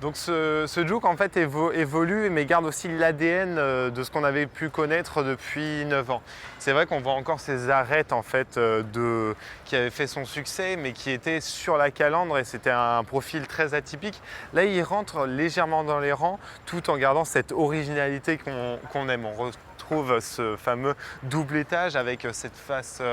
Donc ce Juke en fait évolue mais garde aussi l'ADN de ce qu'on avait pu connaître depuis 9 ans. C'est vrai qu'on voit encore ces arêtes en fait qui avaient fait son succès mais qui étaient sur la calandre et c'était un profil très atypique. Là il rentre légèrement dans les rangs tout en gardant cette originalité qu'on aime. On retrouve ce fameux double étage avec cette face,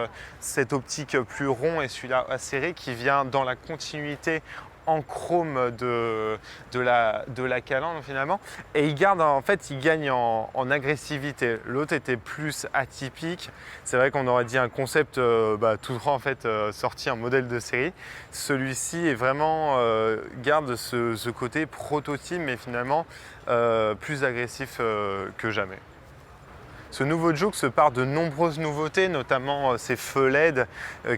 cette optique plus rond et celui-là acéré qui vient dans la continuité en chrome de la calandre finalement et il garde en fait il gagne en agressivité. L'autre était plus atypique, c'est vrai qu'on aurait dit un concept tout droit en fait sorti un modèle de série. Celui-ci est vraiment garde ce côté prototype mais finalement plus agressif que jamais. Ce nouveau Juke se part de nombreuses nouveautés, notamment ces feux LED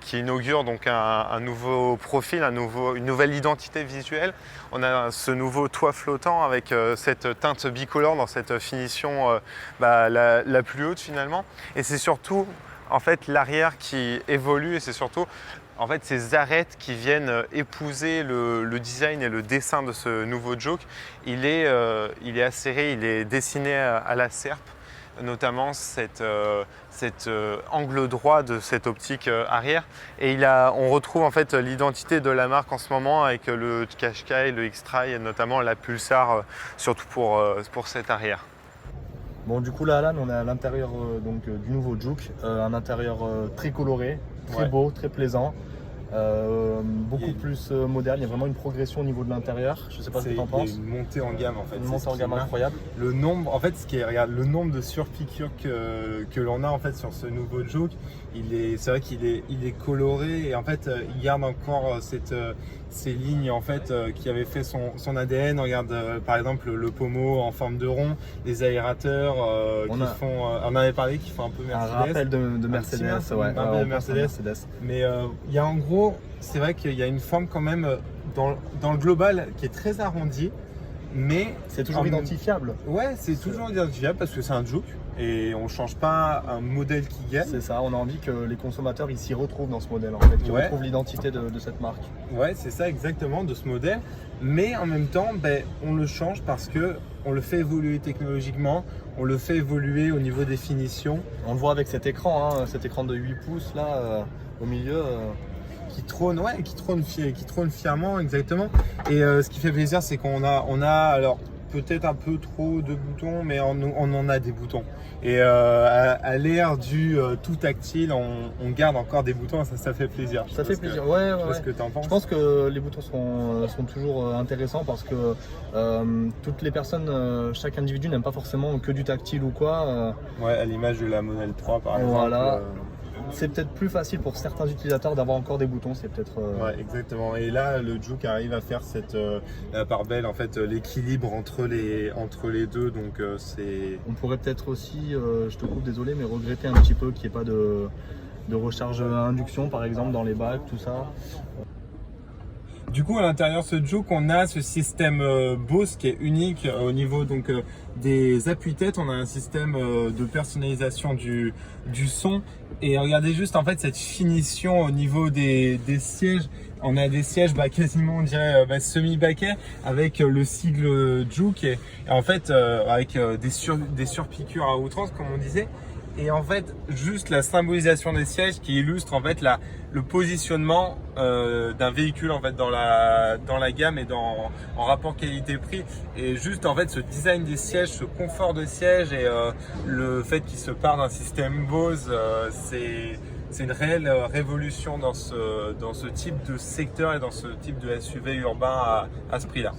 qui inaugurent donc un nouveau profil, une nouvelle identité visuelle. On a ce nouveau toit flottant avec cette teinte bicolore dans cette finition la plus haute finalement. Et c'est surtout en fait l'arrière qui évolue et c'est surtout en fait ces arêtes qui viennent épouser le design et le dessin de ce nouveau Juke. Il est acéré, il est dessiné à la serpe, notamment cet angle droit de cette optique arrière et on retrouve en fait l'identité de la marque en ce moment avec le Qashqai, le X-Trail et notamment la Pulsar surtout pour cet arrière. Bon du coup là Alan, on est à l'intérieur du nouveau Juke, un intérieur très coloré, très beau, très plaisant. Beaucoup plus moderne, il y a vraiment une progression au niveau de l'intérieur. Je ne sais pas ce que tu en penses. Il y a une montée en gamme en fait. Une montée en gamme incroyable. Le nombre, en fait, regarde, le nombre de surpiqûres que l'on a en fait sur ce nouveau Juke, c'est vrai qu'il est coloré et en fait il garde encore ces lignes en fait qui avaient fait son ADN. Regarde par exemple le pommeau en forme de rond, les aérateurs on en avait parlé, qui font un peu Mercedes. Un rappel de Mercedes, de Mercedes. Mais il y a en gros, c'est vrai qu'il y a une forme quand même dans le global qui est très arrondie, mais c'est toujours identifiable. Ouais, c'est toujours identifiable parce que c'est un Juke et on ne change pas un modèle qui gagne. C'est ça, on a envie que les consommateurs s'y retrouvent dans ce modèle en fait, qu'ils retrouvent l'identité de cette marque. Ouais, c'est ça exactement, de ce modèle. Mais en même temps, on le change parce que on le fait évoluer technologiquement, on le fait évoluer au niveau des finitions. On le voit avec cet écran de 8 pouces là au milieu. Qui trône fièrement, exactement. Et ce qui fait plaisir, c'est qu'on a alors peut-être un peu trop de boutons, mais on en a des boutons. Et à l'ère du tout tactile, on garde encore des boutons, ça fait plaisir. Ça fait plaisir, ouais. Ce que tu en penses. Je pense que les boutons sont toujours intéressants parce que toutes les personnes, chaque individu n'aime pas forcément que du tactile ou quoi. Ouais, à l'image de la Model 3 par exemple. Voilà. C'est peut-être plus facile pour certains utilisateurs d'avoir encore des boutons, c'est peut-être… Ouais, exactement. Et là, le Juke arrive à faire la part belle, en fait, l'équilibre entre les deux. Donc, On pourrait peut-être aussi, je te coupe, désolé, mais regretter un petit peu qu'il n'y ait pas de recharge à induction, par exemple, dans les bacs, tout ça. Du coup, à l'intérieur de ce Juke, on a ce système Bose qui est unique au niveau des appuis-têtes. On a un système de personnalisation du son. Et regardez juste en fait cette finition au niveau des sièges. On a des sièges quasiment, on dirait, semi-baquets avec le sigle Juke et en fait avec des surpiqûres à outrance comme on disait. Et en fait, juste la symbolisation des sièges qui illustre en fait le positionnement d'un véhicule en fait dans la gamme et en rapport qualité-prix. Et juste en fait ce design des sièges, ce confort de siège et le fait qu'il se part d'un système Bose, c'est une réelle révolution dans ce type de secteur et dans ce type de SUV urbain à ce prix-là.